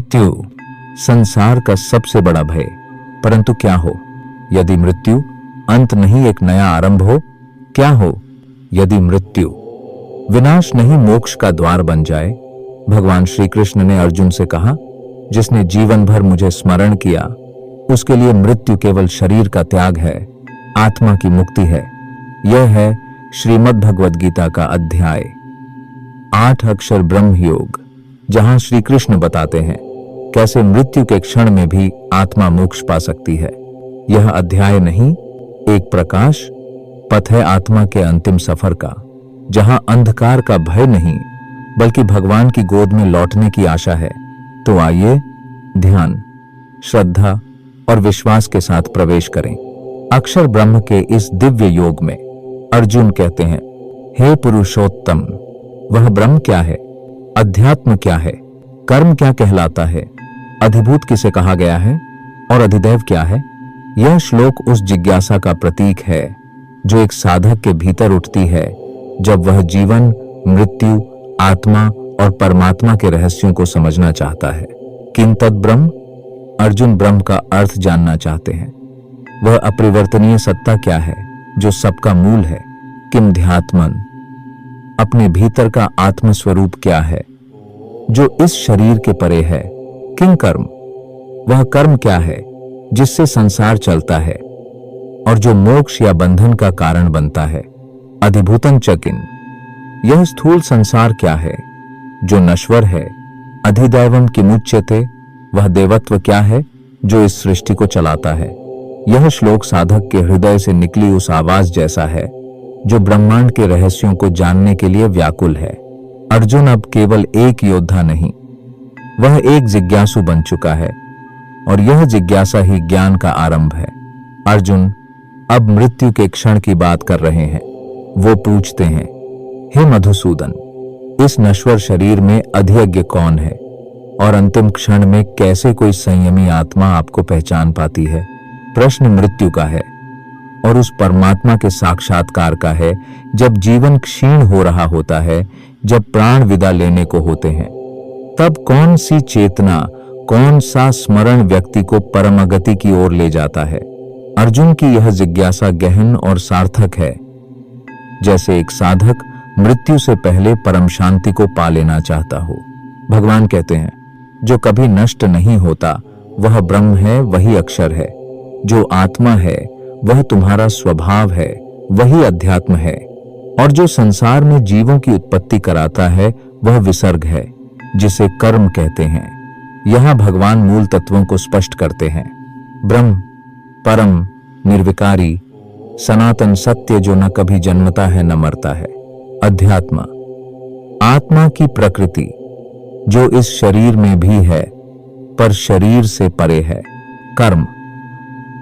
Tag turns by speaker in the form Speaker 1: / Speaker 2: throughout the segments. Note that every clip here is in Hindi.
Speaker 1: मृत्यु संसार का सबसे बड़ा भय, परंतु क्या हो यदि मृत्यु अंत नहीं एक नया आरंभ हो? क्या हो यदि मृत्यु विनाश नहीं मोक्ष का द्वार बन जाए? भगवान श्री कृष्ण ने अर्जुन से कहा, जिसने जीवन भर मुझे स्मरण किया उसके लिए मृत्यु केवल शरीर का त्याग है, आत्मा की मुक्ति है। यह है श्रीमद् भगवद गीता का अध्याय 8 अक्षर ब्रह्म योग, जहां श्री कृष्ण बताते हैं कैसे मृत्यु के क्षण में भी आत्मा मोक्ष पा सकती है। यह अध्याय नहीं, एक प्रकाश पथ है आत्मा के अंतिम सफर का, जहां अंधकार का भय नहीं बल्कि भगवान की गोद में लौटने की आशा है। तो आइए ध्यान, श्रद्धा और विश्वास के साथ प्रवेश करें अक्षर ब्रह्म के इस दिव्य योग में। अर्जुन कहते हैं, हे पुरुषोत्तम, वह ब्रह्म क्या है? अध्यात्म क्या है? कर्म क्या कहलाता है? अधिभूत किसे कहा गया है और अधिदैव क्या है? यह श्लोक उस जिज्ञासा का प्रतीक है जो एक साधक के भीतर उठती है जब वह जीवन, मृत्यु, आत्मा और परमात्मा के रहस्यों को समझना चाहता है। किम तत् ब्रह्म? अर्जुन ब्रह्म का अर्थ जानना चाहते हैं। वह अपरिवर्तनीय सत्ता क्या है जो सबका मूल है? किम ध्यात्मन? अपने भीतर का आत्म स्वरूप क्या है जो इस शरीर के परे है? किम कर्म? वह कर्म क्या है जिससे संसार चलता है और जो मोक्ष या बंधन का कारण बनता है? अधिभूतं च किम? यह स्थूल संसार क्या है जो नश्वर है? अधिदैवम किमुच्यते? वह देवत्व क्या है जो इस सृष्टि को चलाता है? यह श्लोक साधक के हृदय से निकली उस आवाज जैसा है जो ब्रह्मांड के रहस्यों को जानने के लिए व्याकुल है। अर्जुन अब केवल एक योद्धा नहीं, वह एक जिज्ञासु बन चुका है और यह जिज्ञासा ही ज्ञान का आरंभ है। अर्जुन अब मृत्यु के क्षण की बात कर रहे हैं। वो पूछते हैं, हे मधुसूदन, इस नश्वर शरीर में अधियज्ञ कौन है और अंतिम क्षण में कैसे कोई संयमी आत्मा आपको पहचान पाती है? प्रश्न मृत्यु का है और उस परमात्मा के साक्षात्कार का है जब जीवन क्षीण हो रहा होता है, जब प्राण विदा लेने को होते हैं। तब कौन सी चेतना, कौन सा स्मरण व्यक्ति को परमगति की ओर ले जाता है? अर्जुन की यह जिज्ञासा गहन और सार्थक है, जैसे एक साधक मृत्यु से पहले परम शांति को पा लेना चाहता हो। भगवान कहते हैं, जो कभी नष्ट नहीं होता वह ब्रह्म है, वही अक्षर है। जो आत्मा है वह तुम्हारा स्वभाव है, वही अध्यात्म है। और जो संसार में जीवों की उत्पत्ति कराता है वह विसर्ग है, जिसे कर्म कहते हैं। यहां भगवान मूल तत्वों को स्पष्ट करते हैं। ब्रह्म, परम, निर्विकारी, सनातन सत्य जो न कभी जन्मता है न मरता है। अध्यात्म, आत्मा की प्रकृति जो इस शरीर में भी है पर शरीर से परे है। कर्म,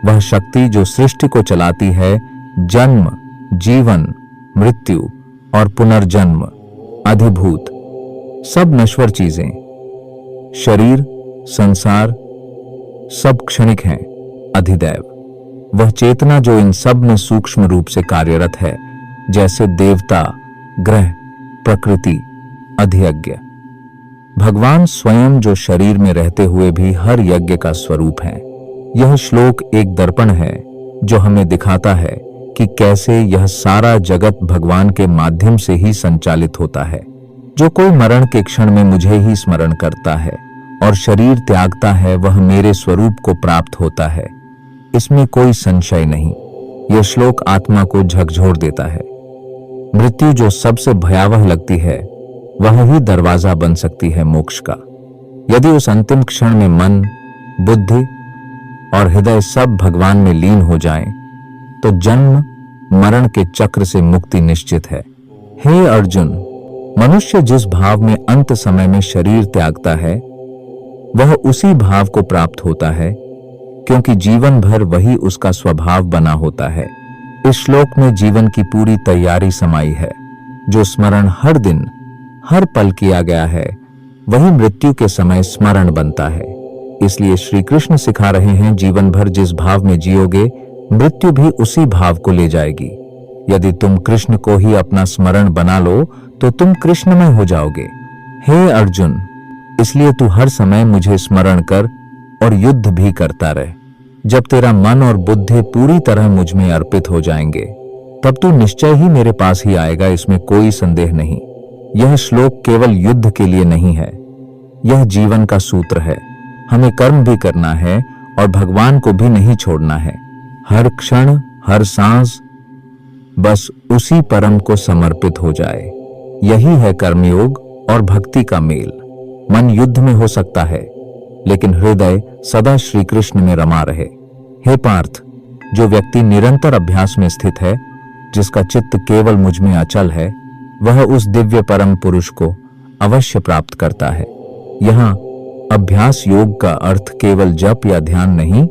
Speaker 1: वह शक्ति जो सृष्टि को चलाती है, जन्म, जीवन, मृत्यु और पुनर्जन्म। अधिभूत, सब नश्वर चीजें, शरीर, संसार, सब क्षणिक हैं। अधिदैव, वह चेतना जो इन सब में सूक्ष्म रूप से कार्यरत है, जैसे देवता, ग्रह, प्रकृति, अधियज्ञ। भगवान स्वयं जो शरीर में रहते हुए भी हर यज्ञ का स्वरूप है। यह श्लोक एक दर्पण है जो हमें दिखाता है कि कैसे यह सारा जगत भगवान के माध्यम से ही संचालित होता है। जो कोई मरण के क्षण में मुझे ही स्मरण करता है और शरीर त्यागता है, वह मेरे स्वरूप को प्राप्त होता है, इसमें कोई संशय नहीं। यह श्लोक आत्मा को झकझोर देता है। मृत्यु जो सबसे भयावह लगती है, वह ही दरवाजा बन सकती है मोक्ष का। यदि उस अंतिम क्षण में मन, बुद्धि और हृदय सब भगवान में लीन हो जाएं, तो जन्म मरण के चक्र से मुक्ति निश्चित है। हे अर्जुन, मनुष्य जिस भाव में अंत समय में शरीर त्यागता है, वह उसी भाव को प्राप्त होता है, क्योंकि जीवन भर वही उसका स्वभाव बना होता है। इस श्लोक में जीवन की पूरी तैयारी समाई है। जो स्मरण हर दिन, हर पल किया गया है, वही मृत्यु के समय स्मरण बनता है। इसलिए श्री कृष्ण सिखा रहे हैं, जीवन भर जिस भाव में जियोगे, मृत्यु भी उसी भाव को ले जाएगी। यदि तुम कृष्ण को ही अपना स्मरण बना लो तो तुम कृष्णमय हो जाओगे। हे अर्जुन, इसलिए तू हर समय मुझे स्मरण कर और युद्ध भी करता रहे। जब तेरा मन और बुद्धि पूरी तरह मुझ में अर्पित हो जाएंगे तब तू निश्चय ही मेरे पास ही आएगा, इसमें कोई संदेह नहीं। यह श्लोक केवल युद्ध के लिए नहीं है, यह जीवन का सूत्र है। हमें कर्म भी करना है और भगवान को भी नहीं छोड़ना है। हर क्षण, हर सांस बस उसी परम को समर्पित हो जाए। यही है कर्मयोग और भक्ति का मेल। मन युद्ध में हो सकता है लेकिन हृदय सदा श्री कृष्ण में रमा रहे। हे पार्थ, जो व्यक्ति निरंतर अभ्यास में स्थित है, जिसका चित्त केवल मुझ में अचल है, वह उस दिव्य परम पुरुष को अवश्य प्राप्त करता है। यहाँ अभ्यास योग का अर्थ केवल जप या ध्यान नहीं,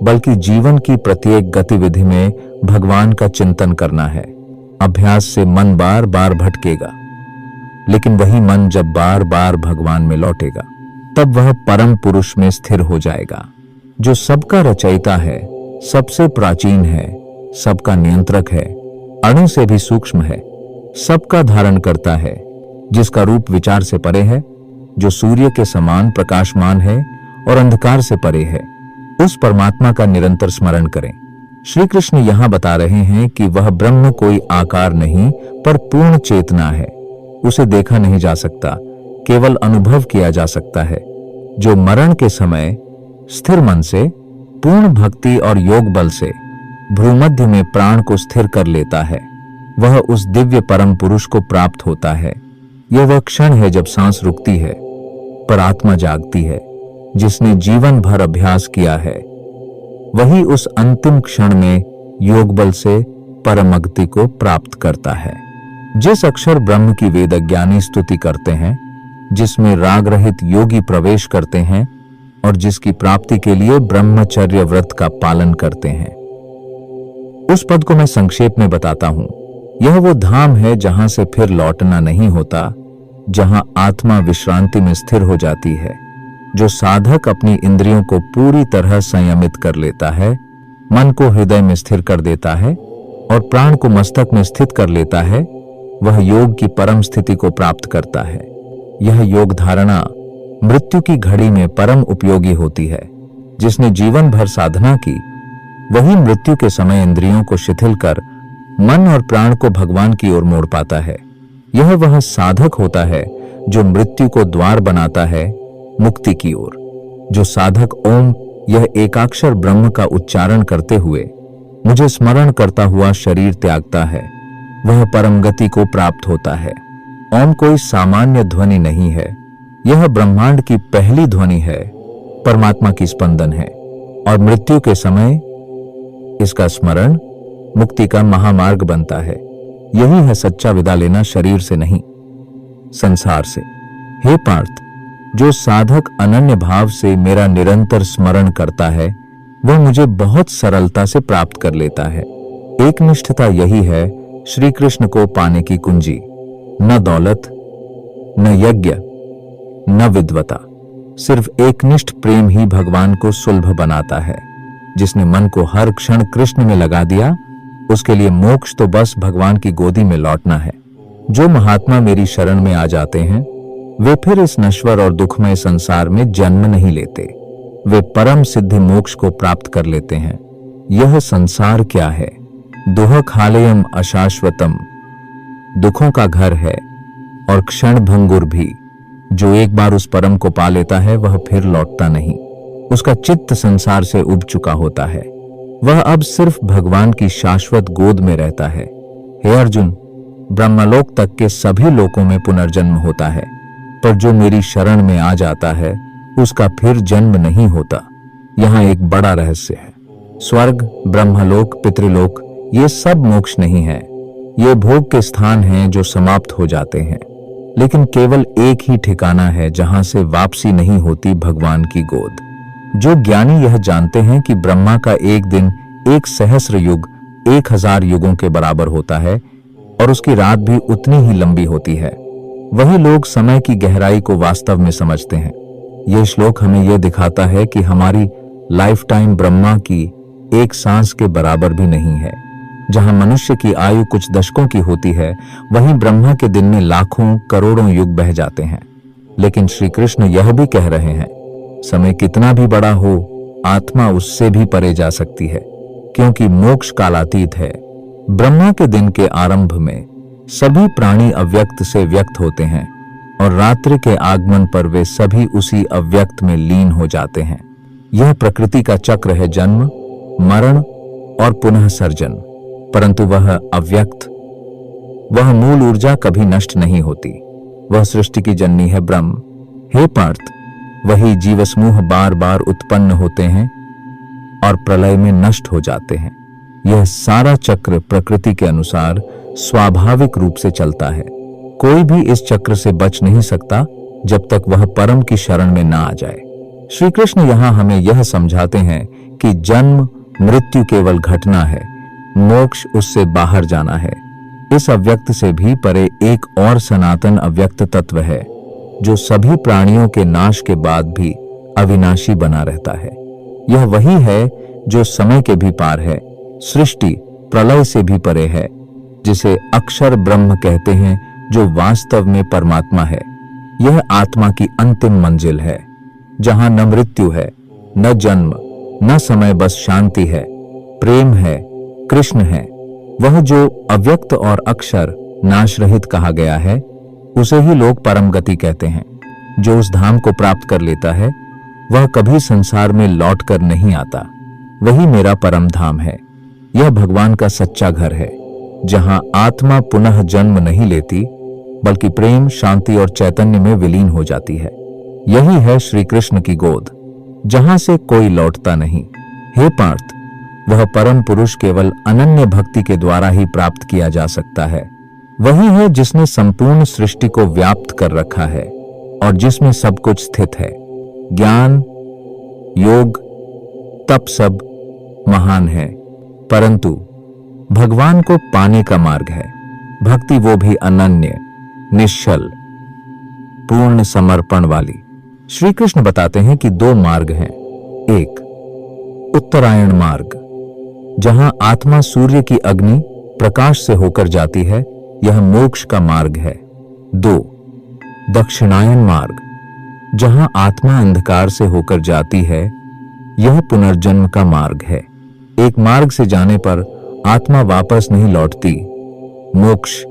Speaker 1: बल्कि जीवन की प्रत्येक गतिविधि में भगवान का चिंतन करना है। अभ्यास से मन बार बार भटकेगा, लेकिन वही मन जब बार बार भगवान में लौटेगा तब वह परम पुरुष में स्थिर हो जाएगा, जो सबका रचयिता है, सबसे प्राचीन है, सबका नियंत्रक है, अणु से भी सूक्ष्म है, सबका धारण करता है, जिसका रूप विचार से परे है, जो सूर्य के समान प्रकाशमान है और अंधकार से परे है। उस परमात्मा का निरंतर स्मरण करें। श्री कृष्ण यहां बता रहे हैं कि वह ब्रह्म कोई आकार नहीं पर पूर्ण चेतना है। उसे देखा नहीं जा सकता, केवल अनुभव किया जा सकता है। जो मरण के समय स्थिर मन से, पूर्ण भक्ति और योग बल से भ्रूमध्य में प्राण को स्थिर कर लेता है, वह उस दिव्य परम पुरुष को प्राप्त होता है। यह वह क्षण है जब सांस रुकती है पर आत्मा जागती है। जिसने जीवन भर अभ्यास किया है वही उस अंतिम क्षण में योग बल से परमगति को प्राप्त करता है। जिस अक्षर ब्रह्म की वेदज्ञानी स्तुति करते हैं, जिसमें राग रहित योगी प्रवेश करते हैं और जिसकी प्राप्ति के लिए ब्रह्मचर्य व्रत का पालन करते हैं, उस पद को मैं संक्षेप में बताता हूं। यह वो धाम है जहां से फिर लौटना नहीं होता, जहां आत्मा विश्रांति में स्थिर हो जाती है। जो साधक अपनी इंद्रियों को पूरी तरह संयमित कर लेता है, मन को हृदय में स्थिर कर देता है और प्राण को मस्तक में स्थित कर लेता है, वह योग की परम स्थिति को प्राप्त करता है। यह योग धारणा मृत्यु की घड़ी में परम उपयोगी होती है। जिसने जीवन भर साधना की, वही मृत्यु के समय इंद्रियों को शिथिल कर मन और प्राण को भगवान की ओर मोड़ पाता है। यह वह साधक होता है जो मृत्यु को द्वार बनाता है मुक्ति की ओर। जो साधक ओम, यह एकाक्षर ब्रह्म का उच्चारण करते हुए मुझे स्मरण करता हुआ शरीर त्यागता है, वह परम गति को प्राप्त होता है। ओम कोई सामान्य ध्वनि नहीं है, यह ब्रह्मांड की पहली ध्वनि है, परमात्मा की स्पंदन है और मृत्यु के समय इसका स्मरण मुक्ति का महामार्ग बनता है। यही है सच्चा विदा लेना, शरीर से नहीं, संसार से। हे पार्थ, जो साधक अनन्य भाव से मेरा निरंतर स्मरण करता है, वह मुझे बहुत सरलता से प्राप्त कर लेता है। एक निष्ठता यही है श्री कृष्ण को पाने की कुंजी। न दौलत, न यज्ञ, न विद्वता, सिर्फ एकनिष्ठ प्रेम ही भगवान को सुलभ बनाता है। जिसने मन को हर क्षण कृष्ण में लगा दिया, उसके लिए मोक्ष तो बस भगवान की गोदी में लौटना है। जो महात्मा मेरी शरण में आ जाते हैं, वे फिर इस नश्वर और दुखमय संसार में जन्म नहीं लेते, वे परम सिद्धि मोक्ष को प्राप्त कर लेते हैं। यह संसार क्या है? दुह खालयम अशाश्वतम, दुखों का घर है और क्षण भंगुर भी। जो एक बार उस परम को पा लेता है, वह फिर लौटता नहीं। उसका चित्त संसार से उब चुका होता है, वह अब सिर्फ भगवान की शाश्वत गोद में रहता है। हे अर्जुन, ब्रह्मलोक तक के सभी लोकों में पुनर्जन्म होता है, पर जो मेरी शरण में आ जाता है उसका फिर जन्म नहीं होता। यहाँ एक बड़ा रहस्य है। स्वर्ग, ब्रह्मलोक, पितृलोक, ये सब मोक्ष नहीं है। ये भोग के स्थान हैं जो समाप्त हो जाते हैं, लेकिन केवल एक ही ठिकाना है जहां से वापसी नहीं होती, भगवान की गोद। जो ज्ञानी यह जानते हैं कि ब्रह्मा का एक दिन 1 सहस्र युग 1000 युगों के बराबर होता है और उसकी रात भी उतनी ही लंबी होती है, वही लोग समय की गहराई को वास्तव में समझते हैं। यह श्लोक हमें यह दिखाता है कि हमारी लाइफ टाइम ब्रह्मा की एक सांस के बराबर भी नहीं है। जहां मनुष्य की आयु कुछ दशकों की होती है, वहीं ब्रह्मा के दिन में लाखों करोड़ों युग बह जाते हैं। लेकिन श्री कृष्ण यह भी कह रहे हैं, समय कितना भी बड़ा हो, आत्मा उससे भी परे जा सकती है, क्योंकि मोक्ष कालातीत है। ब्रह्मा के दिन के आरंभ में सभी प्राणी अव्यक्त से व्यक्त होते हैं और रात्रि के आगमन पर वे सभी उसी अव्यक्त में लीन हो जाते हैं। यह प्रकृति का चक्र है, जन्म, मरण और पुनः सर्जन। परंतु वह अव्यक्त, वह मूल ऊर्जा कभी नष्ट नहीं होती। वह सृष्टि की जननी है, ब्रह्म। हे पार्थ, वही जीवसमूह बार बार उत्पन्न होते हैं और प्रलय में नष्ट हो जाते हैं। यह सारा चक्र प्रकृति के अनुसार स्वाभाविक रूप से चलता है। कोई भी इस चक्र से बच नहीं सकता जब तक वह परम की शरण में ना आ जाए। श्री कृष्ण यहाँ हमें यह समझाते हैं कि जन्म मृत्यु केवल घटना है, मोक्ष उससे बाहर जाना है। इस अव्यक्त से भी परे एक और सनातन अव्यक्त तत्व है, जो सभी प्राणियों के नाश के बाद भी अविनाशी बना रहता है। यह वही है जो समय के भी पार है, सृष्टि प्रलय से भी परे है, जिसे अक्षर ब्रह्म कहते हैं, जो वास्तव में परमात्मा है। यह आत्मा की अंतिम मंजिल है, जहां न मृत्यु है, न जन्म, न समय, बस शांति है, प्रेम है, कृष्ण है। वह जो अव्यक्त और अक्षर नाश रहित कहा गया है, उसे ही लोग परम गति कहते हैं। जो उस धाम को प्राप्त कर लेता है, वह कभी संसार में लौट कर नहीं आता। वही मेरा परम धाम है। यह भगवान का सच्चा घर है, जहां आत्मा पुनः जन्म नहीं लेती, बल्कि प्रेम, शांति और चैतन्य में विलीन हो जाती है। यही है श्री कृष्ण की गोद, जहां से कोई लौटता नहीं। हे पार्थ, वह परम पुरुष केवल अनन्य भक्ति के द्वारा ही प्राप्त किया जा सकता है। वही है जिसने संपूर्ण सृष्टि को व्याप्त कर रखा है और जिसमें सब कुछ स्थित है। ज्ञान, योग, तप सब महान है, परंतु भगवान को पाने का मार्ग है भक्ति, वो भी अनन्य, निश्चल, पूर्ण समर्पण वाली। श्री कृष्ण बताते हैं कि दो मार्ग हैं। एक उत्तरायण मार्ग, जहां आत्मा सूर्य की अग्नि प्रकाश से होकर जाती है, यह मोक्ष का मार्ग है। दो दक्षिणायन मार्ग, जहां आत्मा अंधकार से होकर जाती है, यह पुनर्जन्म का मार्ग है। एक मार्ग से जाने पर आत्मा वापस नहीं लौटती, मोक्ष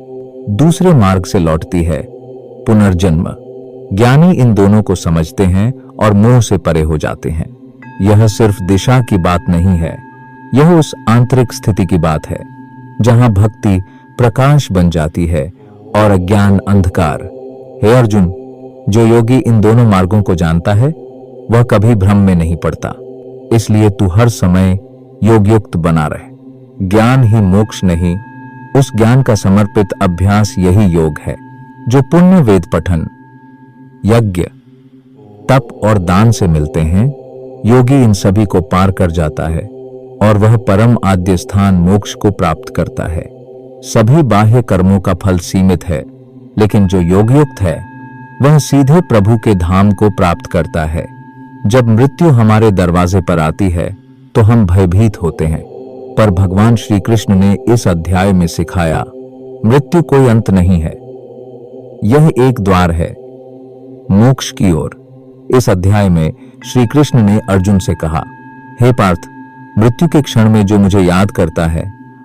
Speaker 1: दूसरे मार्ग से लौटती है, पुनर्जन्म। ज्ञानी इन दोनों को समझते हैं और मोह से परे हो जाते हैं। यह सिर्फ दिशा की बात नहीं है, यह उस आंतरिक स्थिति की बात है जहां भक्ति प्रकाश बन जाती है और अज्ञान अंधकार। हे अर्जुन, जो योगी इन दोनों मार्गों को जानता है, वह कभी भ्रम में नहीं पड़ता। इसलिए तू हर समय योगयुक्त बना रहे। ज्ञान ही मोक्ष नहीं, उस ज्ञान का समर्पित अभ्यास यही योग है, जो पुण्य, वेद पठन, यज्ञ, तप और दान से मिलते हैं। योगी इन सभी को पार कर जाता है और वह परम आद्य स्थान मोक्ष को प्राप्त करता है। सभी बाह्य कर्मों का फल सीमित है, लेकिन जो योगयुक्त है, वह सीधे प्रभु के धाम को प्राप्त करता है। जब मृत्यु हमारे दरवाजे पर आती है, तो हम भयभीत होते हैं, पर भगवान श्री कृष्ण ने इस अध्याय में सिखाया, मृत्यु कोई अंत नहीं है, यह एक द्वार है मोक्ष की ओर। इस अध्याय में श्री कृष्ण ने अर्जुन से कहा, हे पार्थ, मृत्यु के क्षण में जो मुझे याद करता है,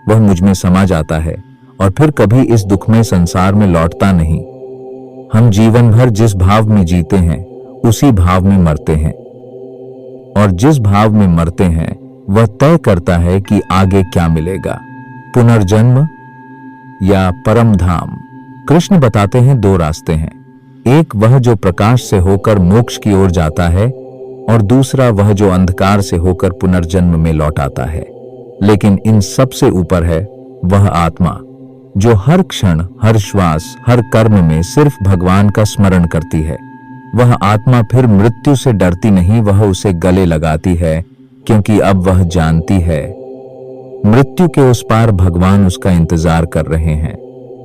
Speaker 1: वह मुझ में समा जाता है और फिर कभी इस दुखमय संसार में लौटता नहीं। हम जीवन भर जिस भाव में जीते हैं, उसी भाव में मरते हैं, और जिस भाव में मरते हैं, वह तय करता है कि आगे क्या मिलेगा, पुनर्जन्म या परम धाम। कृष्ण बताते हैं दो रास्ते हैं, एक वह जो प्रकाश से होकर मोक्ष की ओर जाता है, और दूसरा वह जो अंधकार से होकर पुनर्जन्म में लौट आता है। लेकिन इन सब से ऊपर है वह आत्मा, जो हर क्षण, हर श्वास, हर कर्म में सिर्फ भगवान का स्मरण करती है। वह आत्मा फिर मृत्यु से डरती नहीं, वह उसे गले लगाती है, क्योंकि अब वह जानती है मृत्यु के उस पार भगवान उसका इंतजार कर रहे हैं।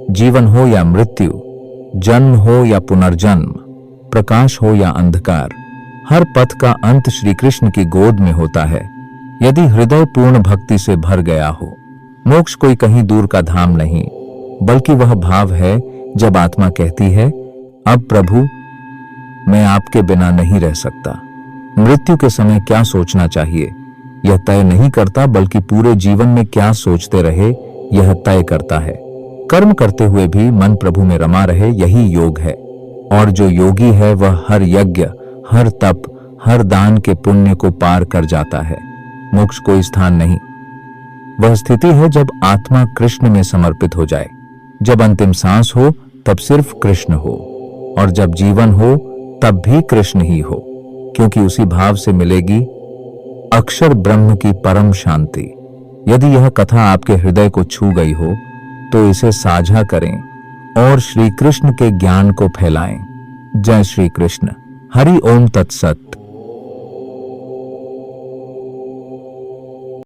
Speaker 1: जीवन हो या मृत्यु, जन्म हो या पुनर्जन्म, प्रकाश हो या अंधकार, हर पथ का अंत श्री कृष्ण की गोद में होता है, यदि हृदय पूर्ण भक्ति से भर गया हो। मोक्ष कोई कहीं दूर का धाम नहीं, बल्कि वह भाव है जब आत्मा कहती है, अब प्रभु मैं आपके बिना नहीं रह सकता। मृत्यु के समय क्या सोचना चाहिए यह तय नहीं करता, बल्कि पूरे जीवन में क्या सोचते रहे यह तय करता है। कर्म करते हुए भी मन प्रभु में रमा रहे, यही योग है। और जो योगी है वह हर यज्ञ, हर तप, हर दान के पुण्य को पार कर जाता है। मोक्ष कोई स्थान नहीं, वह स्थिति है जब आत्मा कृष्ण में समर्पित हो जाए। जब अंतिम सांस हो तब सिर्फ कृष्ण हो, और जब जीवन हो तब भी कृष्ण ही हो, क्योंकि उसी भाव से मिलेगी अक्षर ब्रह्म की परम शांति। यदि यह कथा आपके हृदय को छू गई हो तो इसे साझा करें और श्री कृष्ण के ज्ञान को फैलाएं। जय श्री कृष्ण। हरि ओम तत्सत।